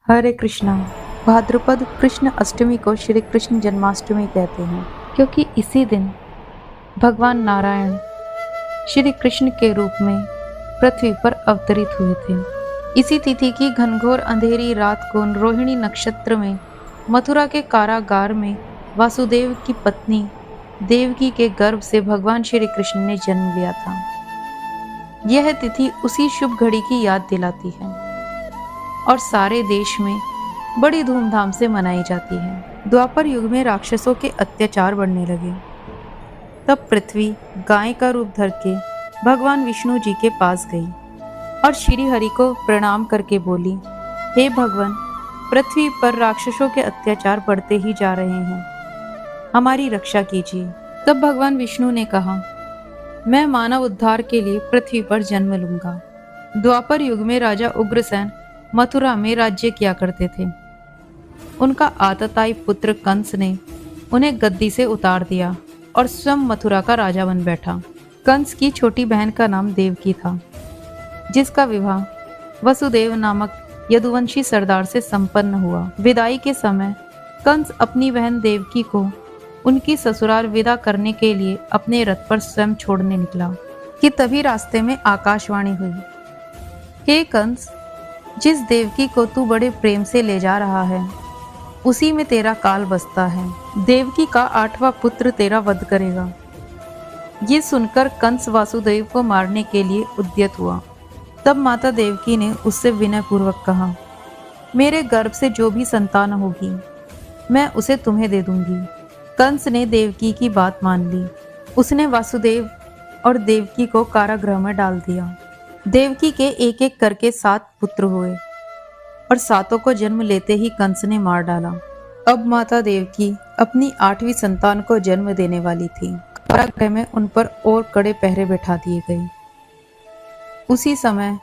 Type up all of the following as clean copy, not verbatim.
हरे कृष्णा। भाद्रपद कृष्ण अष्टमी को श्री कृष्ण जन्माष्टमी कहते हैं, क्योंकि इसी दिन भगवान नारायण श्री कृष्ण के रूप में पृथ्वी पर अवतरित हुए थे। इसी तिथि की घनघोर अंधेरी रात को रोहिणी नक्षत्र में मथुरा के कारागार में वासुदेव की पत्नी देवकी के गर्भ से भगवान श्री कृष्ण ने जन्म लिया था। यह तिथि उसी शुभ घड़ी की याद दिलाती है और सारे देश में बड़ी धूमधाम से मनाई जाती है। द्वापर युग में राक्षसों के अत्याचार बढ़ने लगे। तब पृथ्वी गाय का रूप धर के भगवान विष्णु जी के पास गई और श्री हरि को प्रणाम करके बोली, हे भगवान, पृथ्वी पर राक्षसों के अत्याचार बढ़ते ही जा रहे हैं, हमारी रक्षा कीजिए। तब भगवान विष्णु ने कहा, मैं मानव उद्धार के लिए पृथ्वी पर जन्म लूंगा। द्वापर युग में राजा उग्रसेन मथुरा में राज्य किया करते थे। उनका आतताई पुत्र कंस ने उन्हें गद्दी से उतार दिया और स्वयं मथुरा का राजा बन बैठा। कंस की छोटी बहन का नाम देवकी था, जिसका विवाह वसुदेव नामक यदुवंशी सरदार से संपन्न हुआ। विदाई के समय कंस अपनी बहन देवकी को उनकी ससुराल विदा करने के लिए अपने रथ पर स्वयं छोड़ने निकला कि तभी रास्ते में आकाशवाणी हुई, हे कंस, जिस देवकी को तू बड़े प्रेम से ले जा रहा है, उसी में तेरा काल बसता है। देवकी का 8वां पुत्र तेरा वध करेगा। ये सुनकर कंस वासुदेव को मारने के लिए उद्यत हुआ। तब माता देवकी ने उससे विनयपूर्वक कहा, मेरे गर्भ से जो भी संतान होगी, मैं उसे तुम्हें दे दूंगी। कंस ने देवकी की बात मान ली। उसने वासुदेव और देवकी को कारागृह में डाल दिया। देवकी के एक एक करके 7 पुत्र हुए और 7 को जन्म लेते ही कंस ने मार डाला। अब माता देवकी अपनी 8वीं संतान को जन्म देने वाली थी। कारागृह में उन पर और कड़े पहरे बैठा दिए गए। उसी समय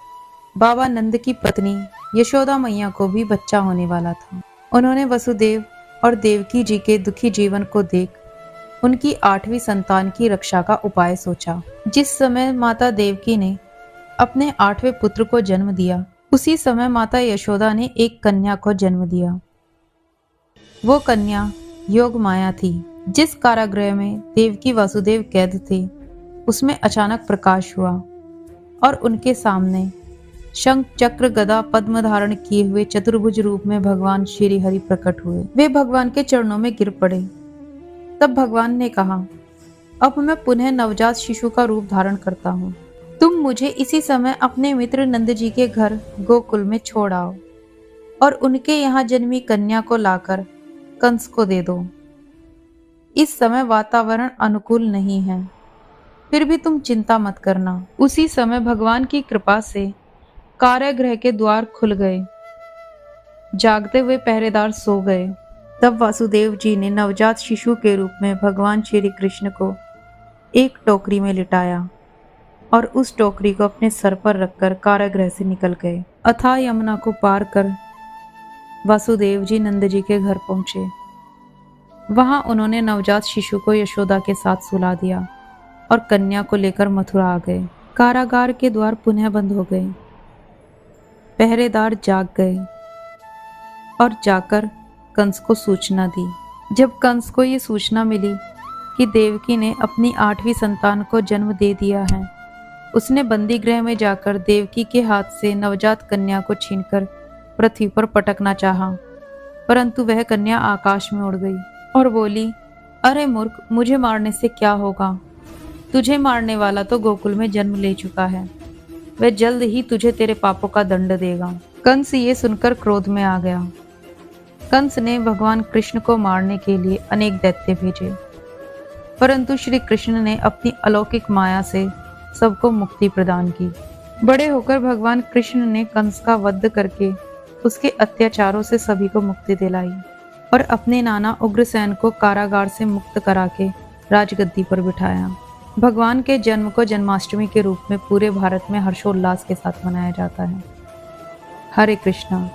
बाबा नंद की पत्नी यशोदा मैया को भी बच्चा होने वाला था। उन्होंने वसुदेव और देवकी जी के दुखी जीवन को देख उनकी 8वीं संतान की रक्षा का उपाय सोचा। जिस समय माता देवकी ने अपने 8वें पुत्र को जन्म दिया, उसी समय माता यशोदा ने एक कन्या को जन्म दिया। वो कन्या योग माया थी। जिस कारागृह में देवकी वासुदेव कैद थे, उसमें अचानक प्रकाश हुआ और उनके सामने शंख चक्र गदा पद्म धारण किए हुए चतुर्भुज रूप में भगवान श्री हरि प्रकट हुए। वे भगवान के चरणों में गिर पड़े। तब भगवान ने कहा, अब मैं पुनः नवजात शिशु का रूप धारण करता हूँ। तुम मुझे इसी समय अपने मित्र नंद जी के घर गोकुल में छोड़ आओ और उनके यहाँ जन्मी कन्या को लाकर कंस को दे दो। इस समय वातावरण अनुकूल नहीं है, फिर भी तुम चिंता मत करना। उसी समय भगवान की कृपा से कारागृह के द्वार खुल गए। जागते हुए पहरेदार सो गए। तब वासुदेव जी ने नवजात शिशु के रूप में भगवान श्री कृष्ण को एक टोकरी में लिटाया और उस टोकरी को अपने सर पर रखकर कारागृह से निकल गए। अथाह यमुना को पार कर वासुदेव जी नंद जी के घर पहुंचे। वहां उन्होंने नवजात शिशु को यशोदा के साथ सुला दिया और कन्या को लेकर मथुरा आ गए। कारागार के द्वार पुनः बंद हो गए। पहरेदार जाग गए और जाकर कंस को सूचना दी। जब कंस को ये सूचना मिली कि देवकी ने अपनी 8वीं संतान को जन्म दे दिया है, उसने बंदी गृह में जाकर देवकी के हाथ से नवजात कन्या को छीनकर पृथ्वी पर पटकना चाहा, परंतु वह कन्या आकाश में उड़ गई और बोली, अरे मूर्ख, मुझे मारने से क्या होगा? तुझे मारने वाला तो गोकुल में जन्म ले चुका है, वह जल्द ही तुझे तेरे पापों का दंड देगा। कंस ये सुनकर क्रोध में आ गया। कंस ने भगवान कृष्ण को मारने के लिए अनेक दैत्य भेजे, परंतु श्री कृष्ण ने अपनी अलौकिक माया से सबको मुक्ति प्रदान की। बड़े होकर भगवान कृष्ण ने कंस का वध करके उसके अत्याचारों से सभी को मुक्ति दिलाई और अपने नाना उग्रसेन को कारागार से मुक्त करा के राजगद्दी पर बिठाया। भगवान के जन्म को जन्माष्टमी के रूप में पूरे भारत में हर्षोल्लास के साथ मनाया जाता है। हरे कृष्णा।